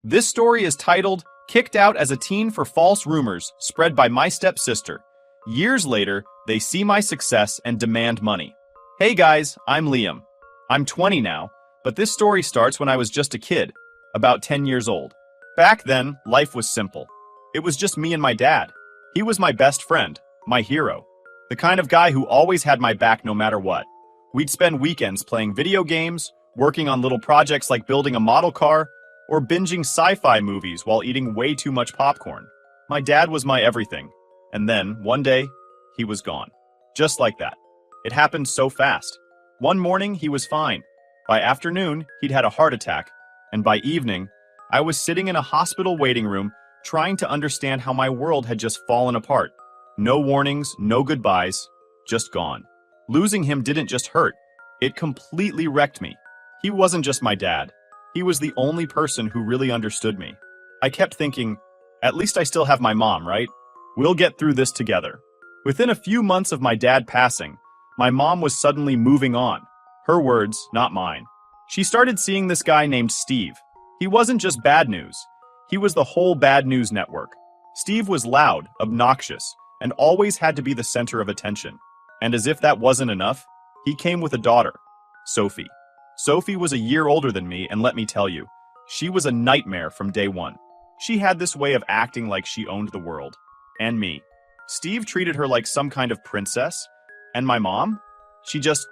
This story is titled Kicked Out as a Teen for False Rumors Spread by My Stepsister. Years later, they see my success and demand money. Hey guys, I'm Liam. I'm 20 now, but this story starts when I was just a kid, about 10 years old. Back then, life was simple. It was just me and my dad. He was my best friend, my hero, the kind of guy who always had my back no matter what. We'd spend weekends playing video games, working on little projects like building a model car, or binging sci-fi movies while eating way too much popcorn. My dad was my everything. And then, one day, he was gone. Just like that. It happened so fast. One morning, he was fine. By afternoon, he'd had a heart attack. And by evening, I was sitting in a hospital waiting room trying to understand how my world had just fallen apart. No warnings, no goodbyes, just gone. Losing him didn't just hurt. It completely wrecked me. He wasn't just my dad. He was the only person who really understood me. I kept thinking, at least I still have my mom, right? We'll get through this together. Within a few months of my dad passing, my mom was suddenly moving on. Her words, not mine. She started seeing this guy named Steve. He wasn't just bad news. He was the whole bad news network. Steve was loud, obnoxious, and always had to be the center of attention. And as if that wasn't enough, he came with a daughter, Sophie. Sophie was a year older than me, and let me tell you, she was a nightmare from day one. She had this way of acting like she owned the world. And me. Steve treated her like some kind of princess. And my mom? She just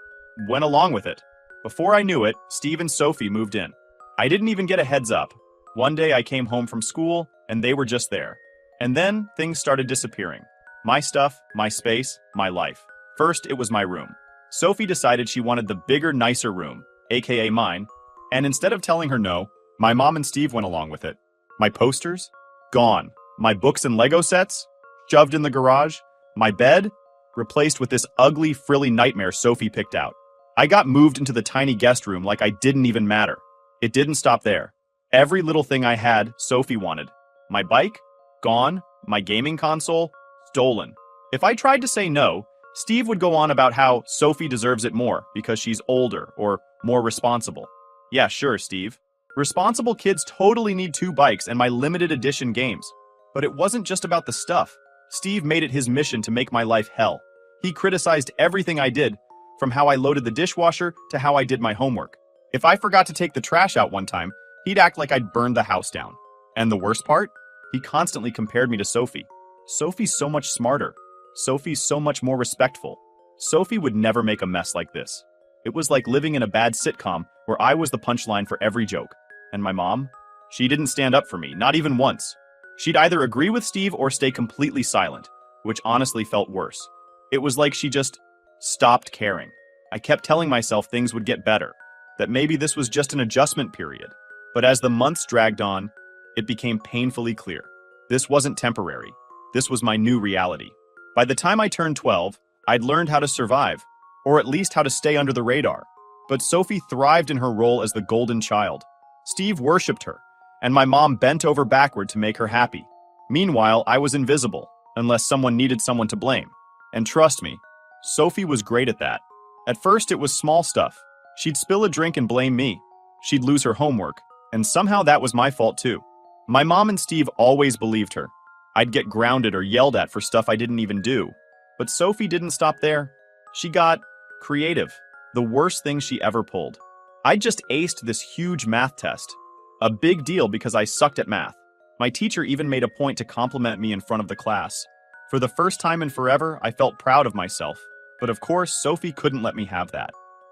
went along with it. Before I knew it, Steve and Sophie moved in. I didn't even get a heads up. One day I came home from school, and they were just there. And then things started disappearing. My stuff, my space, my life. First, it was my room. Sophie decided she wanted the bigger, nicer room, aka mine, and instead of telling her no, my mom and Steve went along with it. My posters? Gone. My books and Lego sets? Shoved in the garage. My bed? Replaced with this ugly, frilly nightmare Sophie picked out. I got moved into the tiny guest room like I didn't even matter. It didn't stop there. Every little thing I had, Sophie wanted. My bike? Gone. My gaming console? Stolen. If I tried to say no, Steve would go on about how Sophie deserves it more because she's older or more responsible. Yeah, sure, Steve. Responsible kids totally need 2 bikes and my limited edition games. But it wasn't just about the stuff. Steve made it his mission to make my life hell. He criticized everything I did, from how I loaded the dishwasher to how I did my homework. If I forgot to take the trash out one time, he'd act like I'd burned the house down. And the worst part? He constantly compared me to Sophie. Sophie's so much smarter. Sophie's so much more respectful. Sophie would never make a mess like this. It was like living in a bad sitcom where I was the punchline for every joke. And my mom? She didn't stand up for me, not even once. She'd either agree with Steve or stay completely silent, which honestly felt worse. It was like she just stopped caring. I kept telling myself things would get better, that maybe this was just an adjustment period. But as the months dragged on, it became painfully clear. This wasn't temporary. This was my new reality. By the time I turned 12, I'd learned how to survive, or at least how to stay under the radar. But Sophie thrived in her role as the golden child. Steve worshipped her, and my mom bent over backward to make her happy. Meanwhile, I was invisible, unless someone needed someone to blame. And trust me, Sophie was great at that. At first, it was small stuff. She'd spill a drink and blame me. She'd lose her homework, and somehow that was my fault too. My mom and Steve always believed her. I'd get grounded or yelled at for stuff I didn't even do. But Sophie didn't stop there. She got creative. The worst thing she ever pulled. I just aced this huge math test. A big deal because I sucked at math. My teacher even made a point to compliment me in front of the class. For the first time in forever, I felt proud of myself. But of course, Sophie couldn't let me have that.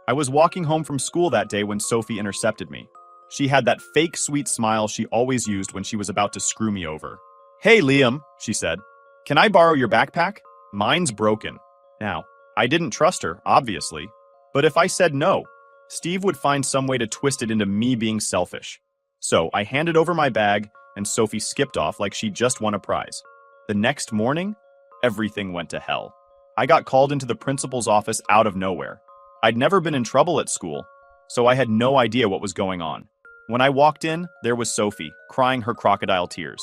I was walking home from school that day when Sophie intercepted me. She had that fake sweet smile she always used when she was about to screw me over. "Hey, Liam," she said. "Can I borrow your backpack? Mine's broken." Now, I didn't trust her, obviously. But if I said no, Steve would find some way to twist it into me being selfish. So I handed over my bag, and Sophie skipped off like she'd just won a prize. The next morning, everything went to hell. I got called into the principal's office out of nowhere. I'd never been in trouble at school, so I had no idea what was going on. When I walked in, there was Sophie, crying her crocodile tears.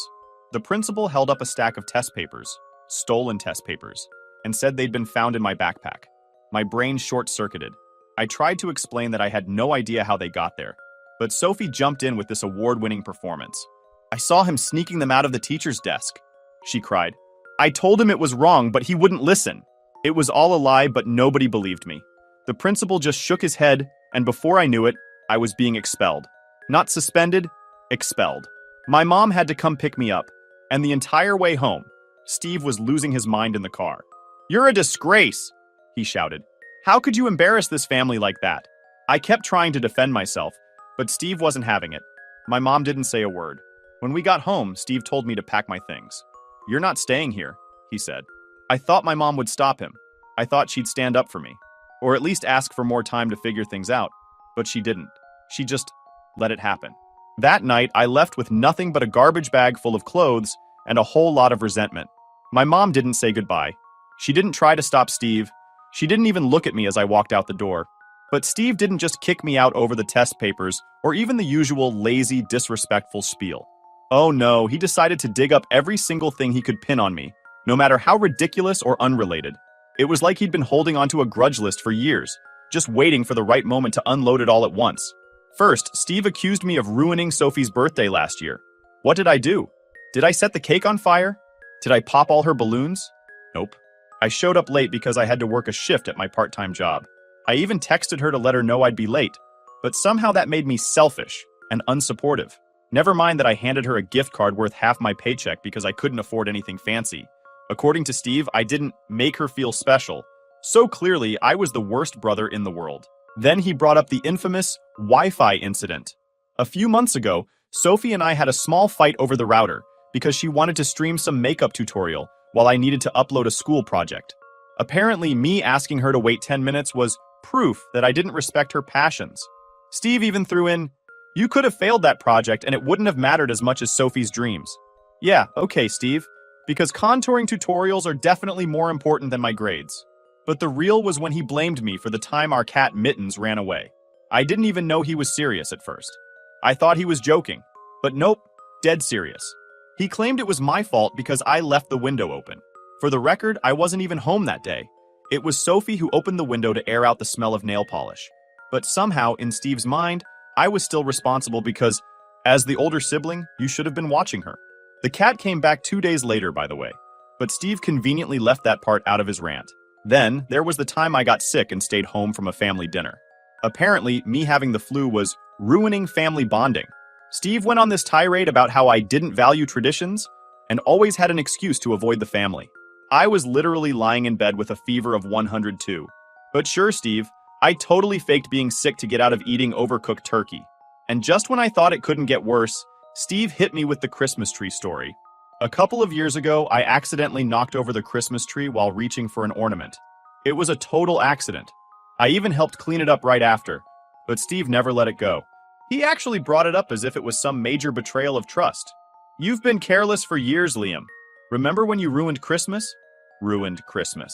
The principal held up a stack of test papers, stolen test papers, and said they'd been found in my backpack. My brain short-circuited. I tried to explain that I had no idea how they got there, but Sophie jumped in with this award-winning performance. I saw him sneaking them out of the teacher's desk, she cried. I told him it was wrong, but he wouldn't listen. It was all a lie, but nobody believed me. The principal just shook his head, and before I knew it, I was being expelled. Not suspended, expelled. My mom had to come pick me up, and the entire way home, Steve was losing his mind in the car. You're a disgrace, he shouted. How could you embarrass this family like that? I kept trying to defend myself, but Steve wasn't having it. My mom didn't say a word. When we got home, Steve told me to pack my things. You're not staying here, he said. I thought my mom would stop him. I thought she'd stand up for me, or at least ask for more time to figure things out, but she didn't. She just let it happen. That night, I left with nothing but a garbage bag full of clothes and a whole lot of resentment. My mom didn't say goodbye. She didn't try to stop Steve. She didn't even look at me as I walked out the door. But Steve didn't just kick me out over the test papers or even the usual lazy, disrespectful spiel. Oh no, he decided to dig up every single thing he could pin on me, no matter how ridiculous or unrelated. It was like he'd been holding onto a grudge list for years, just waiting for the right moment to unload it all at once. First, Steve accused me of ruining Sophie's birthday last year. What did I do? Did I set the cake on fire? Did I pop all her balloons? Nope. I showed up late because I had to work a shift at my part-time job. I even texted her to let her know I'd be late, but somehow that made me selfish and unsupportive. Never mind that I handed her a gift card worth half my paycheck because I couldn't afford anything fancy. According to Steve, I didn't make her feel special. So clearly, I was the worst brother in the world. Then he brought up the infamous Wi-Fi incident. A few months ago, Sophie and I had a small fight over the router because she wanted to stream some makeup tutorial while I needed to upload a school project. Apparently, me asking her to wait 10 minutes was proof that I didn't respect her passions. Steve even threw in, "You could have failed that project and it wouldn't have mattered as much as Sophie's dreams." Yeah, okay, Steve, because contouring tutorials are definitely more important than my grades. But the real was when he blamed me for the time our cat Mittens ran away. I didn't even know he was serious at first. I thought he was joking, but nope, dead serious. He claimed it was my fault because I left the window open. For the record, I wasn't even home that day. It was Sophie who opened the window to air out the smell of nail polish. But somehow, in Steve's mind, I was still responsible because, as the older sibling, you should have been watching her. The cat came back 2 days later, by the way, but Steve conveniently left that part out of his rant. Then, there was the time I got sick and stayed home from a family dinner. Apparently, me having the flu was ruining family bonding. Steve went on this tirade about how I didn't value traditions and always had an excuse to avoid the family. I was literally lying in bed with a fever of 102. But sure, Steve, I totally faked being sick to get out of eating overcooked turkey. And just when I thought it couldn't get worse, Steve hit me with the Christmas tree story. A couple of years ago, I accidentally knocked over the Christmas tree while reaching for an ornament. It was a total accident. I even helped clean it up right after, but Steve never let it go. He actually brought it up as if it was some major betrayal of trust. You've been careless for years, Liam. Remember when you ruined Christmas? Ruined Christmas.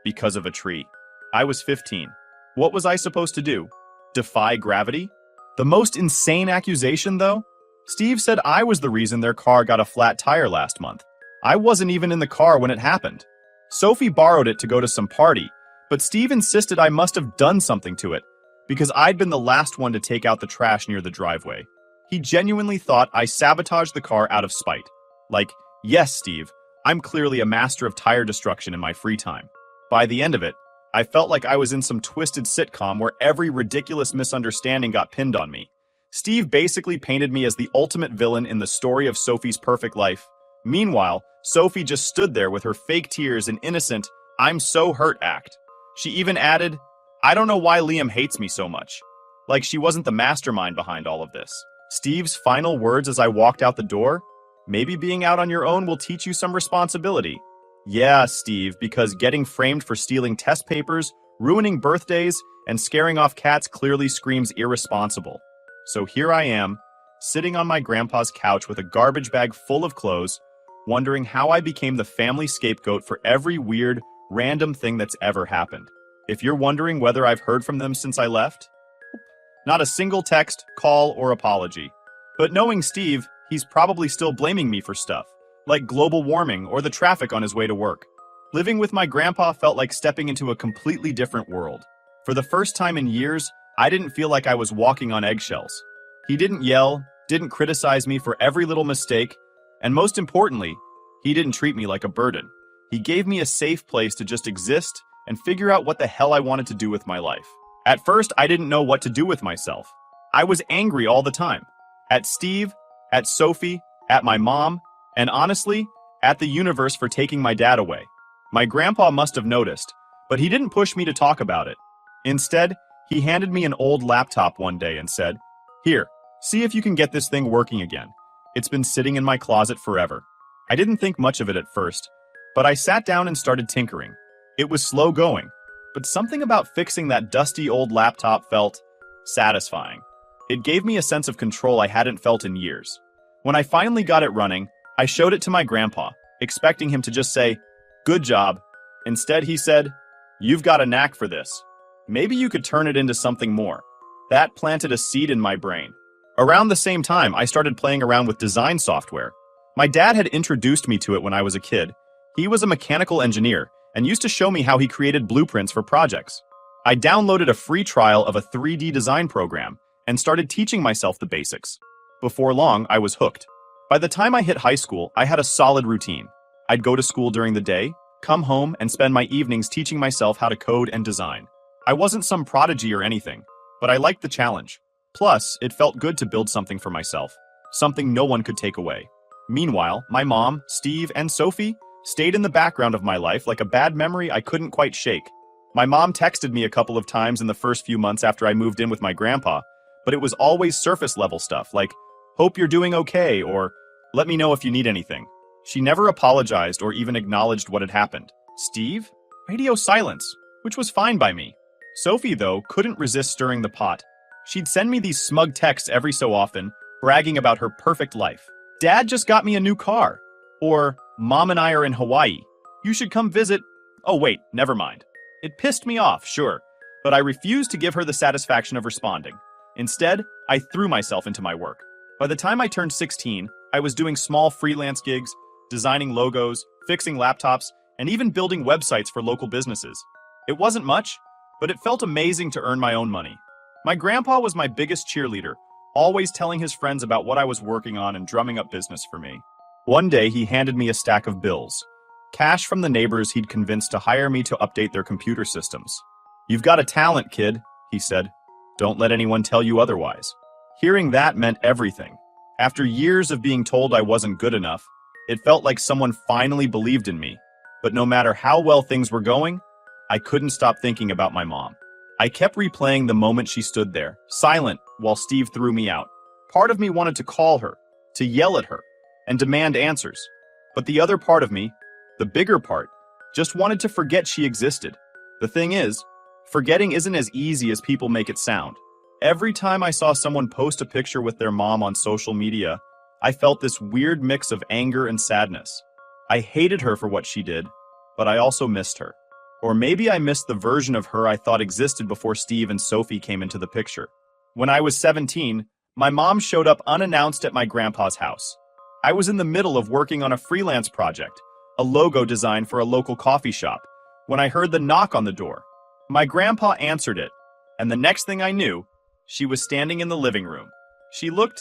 Because of a tree. I was 15. What was I supposed to do? Defy gravity? The most insane accusation, though? Steve said I was the reason their car got a flat tire last month. I wasn't even in the car when it happened. Sophie borrowed it to go to some party, but Steve insisted I must have done something to it, because I'd been the last one to take out the trash near the driveway. He genuinely thought I sabotaged the car out of spite. Like, yes, Steve, I'm clearly a master of tire destruction in my free time. By the end of it, I felt like I was in some twisted sitcom where every ridiculous misunderstanding got pinned on me. Steve basically painted me as the ultimate villain in the story of Sophie's perfect life. Meanwhile, Sophie just stood there with her fake tears and innocent, "I'm so hurt" act. She even added, "I don't know why Liam hates me so much." Like she wasn't the mastermind behind all of this. Steve's final words as I walked out the door, "Maybe being out on your own will teach you some responsibility." Yeah, Steve, because getting framed for stealing test papers, ruining birthdays, and scaring off cats clearly screams irresponsible. So here I am, sitting on my grandpa's couch with a garbage bag full of clothes, wondering how I became the family scapegoat for every weird, random thing that's ever happened. If you're wondering whether I've heard from them since I left, not a single text, call, or apology. But knowing Steve, he's probably still blaming me for stuff, like global warming or the traffic on his way to work. Living with my grandpa felt like stepping into a completely different world. For the first time in years, I didn't feel like I was walking on eggshells. He didn't yell, didn't criticize me for every little mistake, and most importantly, he didn't treat me like a burden. He gave me a safe place to just exist and figure out what the hell I wanted to do with my life. At first, I didn't know what to do with myself. I was angry all the time. At Steve, at Sophie, at my mom, and honestly, at the universe for taking my dad away. My grandpa must have noticed, but he didn't push me to talk about it. Instead, he handed me an old laptop one day and said, "Here, see if you can get this thing working again. It's been sitting in my closet forever." I didn't think much of it at first, but I sat down and started tinkering. It was slow going, but something about fixing that dusty old laptop felt satisfying. It gave me a sense of control I hadn't felt in years. When I finally got it running, I showed it to my grandpa, expecting him to just say, "Good job." Instead, he said, "You've got a knack for this. Maybe you could turn it into something more." That planted a seed in my brain. Around the same time, I started playing around with design software. My dad had introduced me to it when I was a kid. He was a mechanical engineer and used to show me how he created blueprints for projects. I downloaded a free trial of a 3D design program and started teaching myself the basics. Before long, I was hooked. By the time I hit high school, I had a solid routine. I'd go to school during the day, come home, and spend my evenings teaching myself how to code and design. I wasn't some prodigy or anything, but I liked the challenge. Plus, it felt good to build something for myself, something no one could take away. Meanwhile, my mom, Steve, and Sophie stayed in the background of my life like a bad memory I couldn't quite shake. My mom texted me a couple of times in the first few months after I moved in with my grandpa, but it was always surface-level stuff like, "Hope you're doing okay," or "Let me know if you need anything." She never apologized or even acknowledged what had happened. Steve? Radio silence, which was fine by me. Sophie, though, couldn't resist stirring the pot. She'd send me these smug texts every so often, bragging about her perfect life. "Dad just got me a new car." Or, "Mom and I are in Hawaii. You should come visit." Oh wait, never mind. It pissed me off, sure, but I refused to give her the satisfaction of responding. Instead, I threw myself into my work. By the time I turned 16, I was doing small freelance gigs, designing logos, fixing laptops, and even building websites for local businesses. It wasn't much, but it felt amazing to earn my own money. My grandpa was my biggest cheerleader, always telling his friends about what I was working on and drumming up business for me. One day, he handed me a stack of bills, cash from the neighbors he'd convinced to hire me to update their computer systems. "You've got a talent, kid," he said. "Don't let anyone tell you otherwise." Hearing that meant everything. After years of being told I wasn't good enough, it felt like someone finally believed in me. But no matter how well things were going, I couldn't stop thinking about my mom. I kept replaying the moment she stood there, silent, while Steve threw me out. Part of me wanted to call her, to yell at her, and demand answers. But the other part of me, the bigger part, just wanted to forget she existed. The thing is, forgetting isn't as easy as people make it sound. Every time I saw someone post a picture with their mom on social media, I felt this weird mix of anger and sadness. I hated her for what she did, but I also missed her. Or maybe I missed the version of her I thought existed before Steve and Sophie came into the picture. When I was 17, my mom showed up unannounced at my grandpa's house. I was in the middle of working on a freelance project, a logo design for a local coffee shop, when I heard the knock on the door. My grandpa answered it, and the next thing I knew, she was standing in the living room. She looked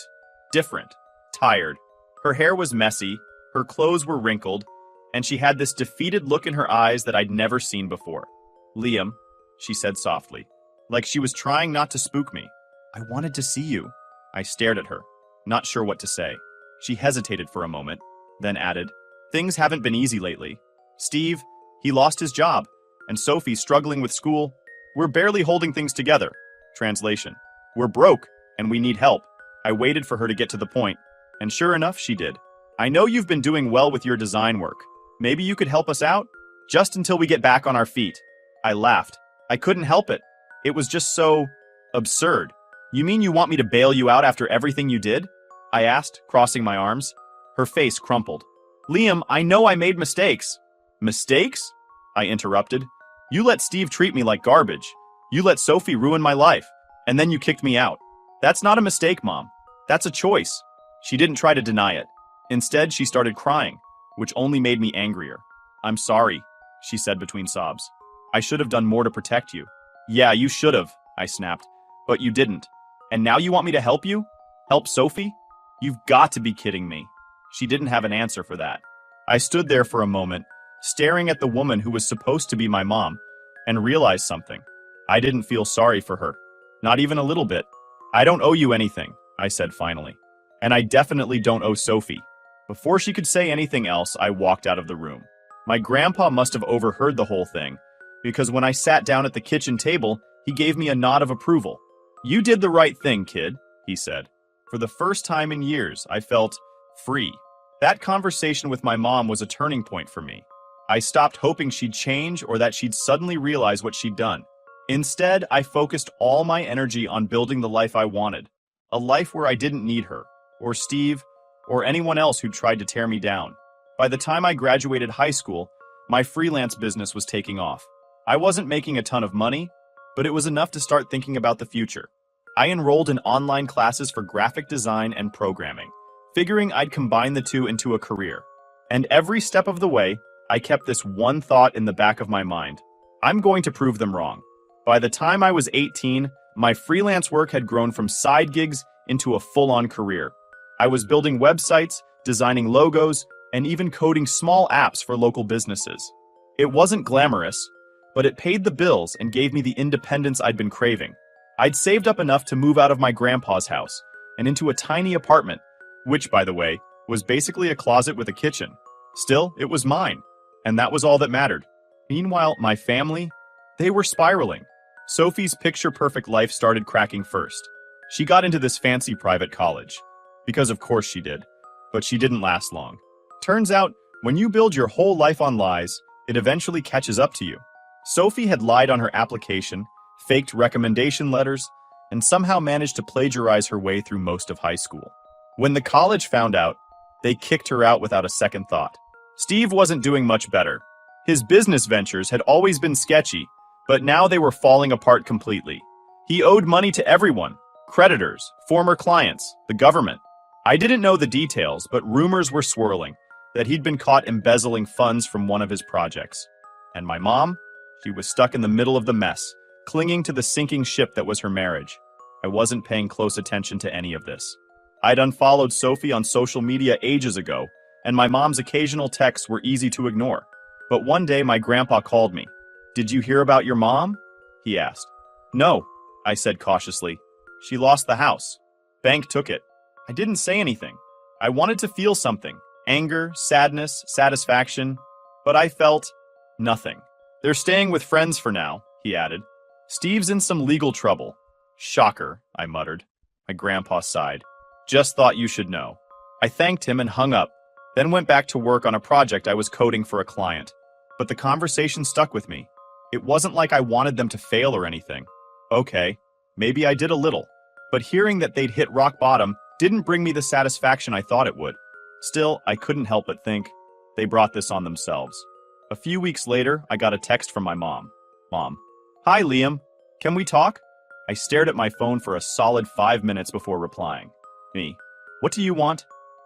different, tired. Her hair was messy, her clothes were wrinkled, and she had this defeated look in her eyes that I'd never seen before. "Liam," she said softly, like she was trying not to spook me. "I wanted to see you." I stared at her, not sure what to say. She hesitated for a moment, then added, "Things haven't been easy lately. Steve, he lost his job, and Sophie's struggling with school. We're barely holding things together." Translation: "We're broke, and we need help." I waited for her to get to the point, and sure enough, she did. "I know you've been doing well with your design work. Maybe you could help us out? Just until we get back on our feet." I laughed. I couldn't help it. It was just so absurd. "You mean you want me to bail you out after everything you did?" I asked, crossing my arms. Her face crumpled. "Liam, I know I made mistakes." "Mistakes?" I interrupted. "You let Steve treat me like garbage. You let Sophie ruin my life. And then you kicked me out. That's not a mistake, Mom. That's a choice." She didn't try to deny it. Instead, she started crying, which only made me angrier. "I'm sorry," she said between sobs. "I should have done more to protect you." "Yeah, you should have," I snapped. "But you didn't. And now you want me to help you? Help Sophie?" You've got to be kidding me. She didn't have an answer for that. I stood there for a moment, staring at the woman who was supposed to be my mom, and realized something. I didn't feel sorry for her. Not even a little bit. I don't owe you anything, I said finally. And I definitely don't owe Sophie. Before she could say anything else, I walked out of the room. My grandpa must have overheard the whole thing, because when I sat down at the kitchen table, he gave me a nod of approval. You did the right thing, kid, he said. For the first time in years, I felt free. That conversation with my mom was a turning point for me. I stopped hoping she'd change or that she'd suddenly realize what she'd done. Instead, I focused all my energy on building the life I wanted. A life where I didn't need her, or Steve, or anyone else who tried to tear me down. By the time I graduated high school, my freelance business was taking off. I wasn't making a ton of money, but it was enough to start thinking about the future. I enrolled in online classes for graphic design and programming, figuring I'd combine the two into a career. And every step of the way, I kept this one thought in the back of my mind. I'm going to prove them wrong. By the time I was 18, my freelance work had grown from side gigs into a full-on career. I was building websites, designing logos, and even coding small apps for local businesses. It wasn't glamorous, but it paid the bills and gave me the independence I'd been craving. I'd saved up enough to move out of my grandpa's house and into a tiny apartment, which, by the way, was basically a closet with a kitchen. Still, it was mine, and that was all that mattered. Meanwhile, my family, they were spiraling. Sophie's picture-perfect life started cracking first. She got into this fancy private college, because of course she did, but she didn't last long. Turns out, when you build your whole life on lies, it eventually catches up to you. Sophie had lied on her application, faked recommendation letters, and somehow managed to plagiarize her way through most of high school. When the college found out, they kicked her out without a second thought. Steve wasn't doing much better. His business ventures had always been sketchy, but now they were falling apart completely. He owed money to everyone: creditors, former clients, the government. I didn't know the details, but rumors were swirling that he'd been caught embezzling funds from one of his projects. And my mom? She was stuck in the middle of the mess, clinging to the sinking ship that was her marriage. I wasn't paying close attention to any of this. I'd unfollowed Sophie on social media ages ago, and my mom's occasional texts were easy to ignore. But one day my grandpa called me. "Did you hear about your mom?" he asked. "No," I said cautiously. "She lost the house. Bank took it." I didn't say anything. I wanted to feel something. Anger, sadness, satisfaction. But I felt nothing. "They're staying with friends for now," he added. "Steve's in some legal trouble." "Shocker," I muttered. My grandpa sighed. "Just thought you should know." I thanked him and hung up, then went back to work on a project I was coding for a client. But the conversation stuck with me. It wasn't like I wanted them to fail or anything. Okay, maybe I did a little. But hearing that they'd hit rock bottom didn't bring me the satisfaction I thought it would. Still, I couldn't help but think, they brought this on themselves. A few weeks later, I got a text from my mom. "Mom. Hi, Liam. Can we talk?" I stared at my phone for a solid 5 minutes before replying. Me. "What do you want?"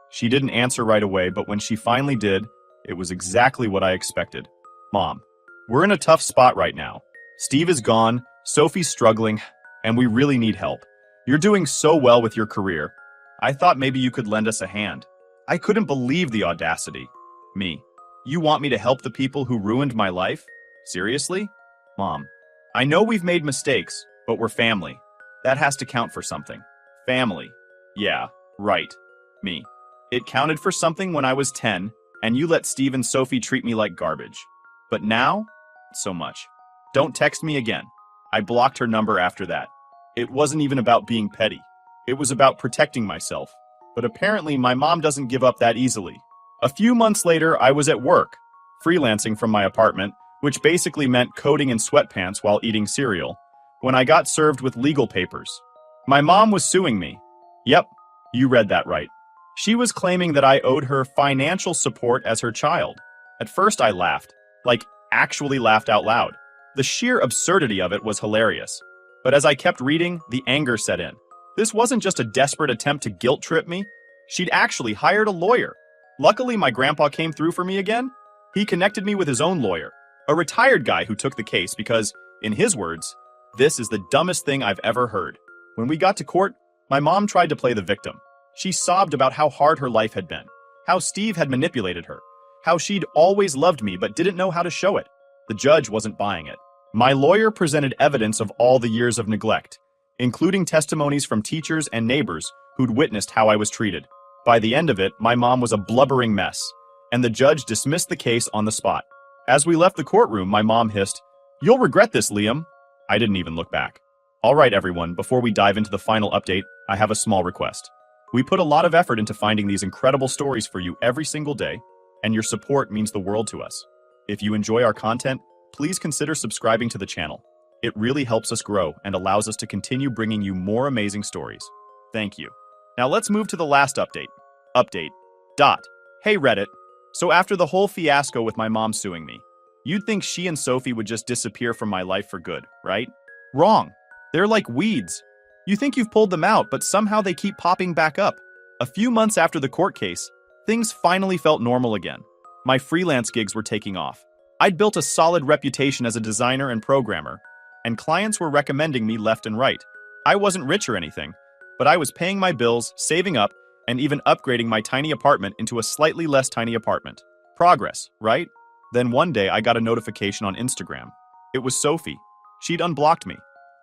She didn't answer right away, but when she finally did, it was exactly what I expected. "Mom, we're in a tough spot right now. Steve is gone, Sophie's struggling, and we really need help. You're doing so well with your career. I thought maybe you could lend us a hand." I couldn't believe the audacity. Me. "You want me to help the people who ruined my life? Seriously?" "Mom, I know we've made mistakes, but we're family. That has to count for something." "Family. Yeah, right." Me. "It counted for something when I was 10, and you let Steve and Sophie treat me like garbage. But now, not so much. Don't text me again." I blocked her number after that. It wasn't even about being petty. It was about protecting myself. But apparently my mom doesn't give up that easily. A few months later, I was at work, freelancing from my apartment, which basically meant coding in sweatpants while eating cereal, when I got served with legal papers. My mom was suing me. Yep, you read that right. She was claiming that I owed her financial support as her child. At first I laughed, like actually laughed out loud. The sheer absurdity of it was hilarious. But as I kept reading, the anger set in. This wasn't just a desperate attempt to guilt trip me. She'd actually hired a lawyer. Luckily, my grandpa came through for me again. He connected me with his own lawyer, a retired guy who took the case because, in his words, "This is the dumbest thing I've ever heard." When we got to court, my mom tried to play the victim. She sobbed about how hard her life had been, how Steve had manipulated her, how she'd always loved me but didn't know how to show it. The judge wasn't buying it. My lawyer presented evidence of all the years of neglect, including testimonies from teachers and neighbors who'd witnessed how I was treated. By the end of it, my mom was a blubbering mess, and the judge dismissed the case on the spot. As we left the courtroom, my mom hissed, "You'll regret this, Liam." I didn't even look back. All right, everyone, before we dive into the final update, I have a small request. We put a lot of effort into finding these incredible stories for you every single day, and your support means the world to us. If you enjoy our content, please consider subscribing to the channel. It really helps us grow and allows us to continue bringing you more amazing stories. Thank you. Now let's move to the last update. Update. Dot. Hey Reddit. So after the whole fiasco with my mom suing me, you'd think she and Sophie would just disappear from my life for good, right? Wrong. They're like weeds. You think you've pulled them out, but somehow they keep popping back up. A few months after the court case, things finally felt normal again. My freelance gigs were taking off. I'd built a solid reputation as a designer and programmer, and clients were recommending me left and right. I wasn't rich or anything, but I was paying my bills, saving up, and even upgrading my tiny apartment into a slightly less tiny apartment. Progress, right? Then one day I got a notification on Instagram. It was Sophie. She'd unblocked me.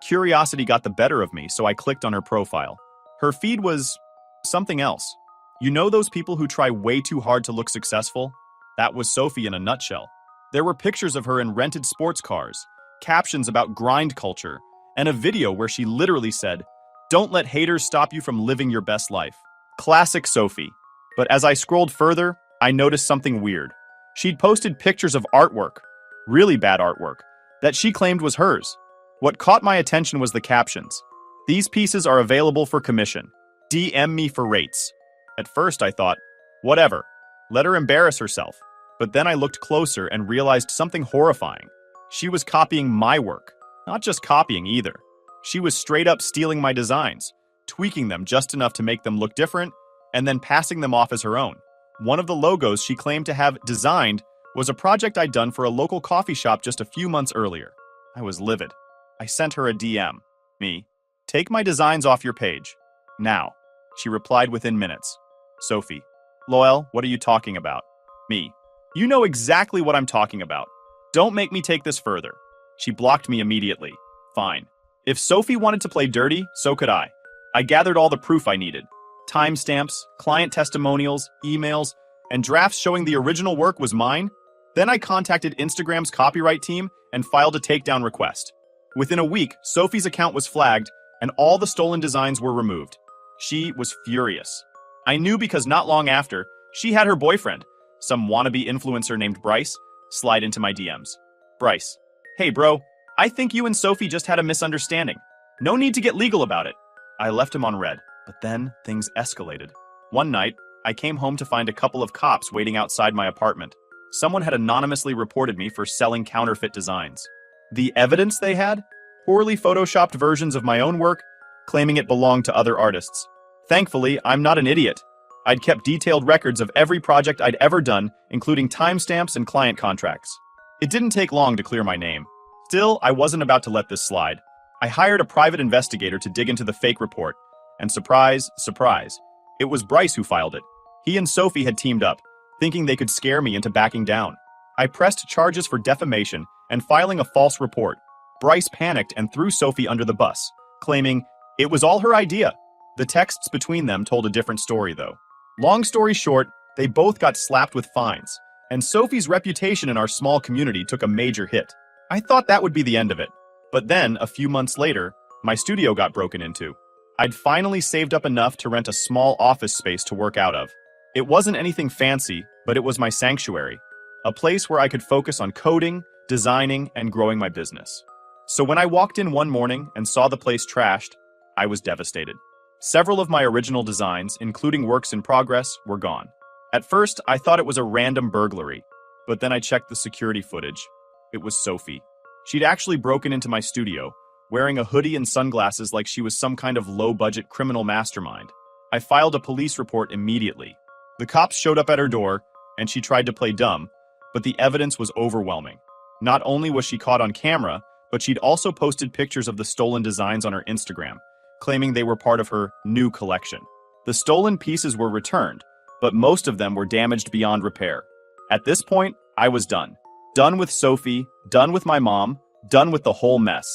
Curiosity got the better of me, so I clicked on her profile. Her feed was something else. You know those people who try way too hard to look successful? That was Sophie in a nutshell. There were pictures of her in rented sports cars, captions about grind culture, and a video where she literally said, "Don't let haters stop you from living your best life." Classic Sophie. But as I scrolled further, I noticed something weird. She'd posted pictures of artwork, really bad artwork, that she claimed was hers. What caught my attention was the captions. "These pieces are available for commission. DM me for rates." At first I thought, whatever, let her embarrass herself. But then I looked closer and realized something horrifying. She was copying my work. Not just copying either. She was straight up stealing my designs, tweaking them just enough to make them look different, and then passing them off as her own. One of the logos she claimed to have designed was a project I'd done for a local coffee shop just a few months earlier. I was livid. I sent her a DM. Me. "Take my designs off your page. Now." She replied within minutes. Sophie. "Loel, what are you talking about?" Me. "You know exactly what I'm talking about. Don't make me take this further." She blocked me immediately. Fine. If Sophie wanted to play dirty, so could I. I gathered all the proof I needed. Timestamps, client testimonials, emails, and drafts showing the original work was mine. Then I contacted Instagram's copyright team and filed a takedown request. Within a week, Sophie's account was flagged and all the stolen designs were removed. She was furious. I knew because not long after, she had her boyfriend, some wannabe influencer named Bryce, slide into my DMs. "Bryce, hey bro, I think you and Sophie just had a misunderstanding. No need to get legal about it." I left him on red, but then things escalated. One night, I came home to find a couple of cops waiting outside my apartment. Someone had anonymously reported me for selling counterfeit designs. The evidence they had? Poorly photoshopped versions of my own work, claiming it belonged to other artists. Thankfully, I'm not an idiot. I'd kept detailed records of every project I'd ever done, including timestamps and client contracts. It didn't take long to clear my name. Still, I wasn't about to let this slide. I hired a private investigator to dig into the fake report, and surprise, surprise, it was Bryce who filed it. He and Sophie had teamed up, thinking they could scare me into backing down. I pressed charges for defamation and filing a false report. Bryce panicked and threw Sophie under the bus, claiming it was all her idea. The texts between them told a different story, though. Long story short, they both got slapped with fines, and Sophie's reputation in our small community took a major hit. I thought that would be the end of it. But then, a few months later, my studio got broken into. I'd finally saved up enough to rent a small office space to work out of. It wasn't anything fancy, but it was my sanctuary, a place where I could focus on coding, designing, and growing my business. So when I walked in one morning and saw the place trashed, I was devastated. Several of my original designs, including works in progress, were gone. At first, I thought it was a random burglary, but then I checked the security footage. It was Sophie. She'd actually broken into my studio, wearing a hoodie and sunglasses like she was some kind of low-budget criminal mastermind. I filed a police report immediately. The cops showed up at her door, and she tried to play dumb, but the evidence was overwhelming. Not only was she caught on camera, but she'd also posted pictures of the stolen designs on her Instagram, claiming they were part of her new collection. The stolen pieces were returned, but most of them were damaged beyond repair. At this point, I was done. Done with Sophie, done with my mom, done with the whole mess.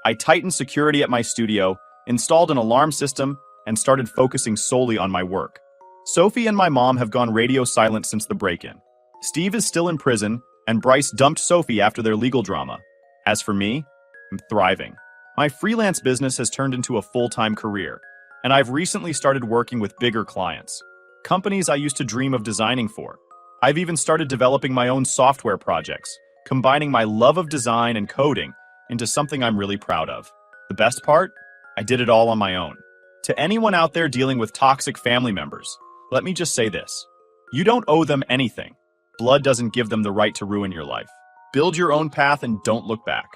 I tightened security at my studio, installed an alarm system, and started focusing solely on my work. Sophie and my mom have gone radio silent since the break-in. Steve is still in prison, and Bryce dumped Sophie after their legal drama. As for me, I'm thriving. My freelance business has turned into a full-time career, and I've recently started working with bigger clients, companies I used to dream of designing for. I've even started developing my own software projects, combining my love of design and coding into something I'm really proud of. The best part? I did it all on my own. To anyone out there dealing with toxic family members, let me just say this. You don't owe them anything. Blood doesn't give them the right to ruin your life. Build your own path and don't look back.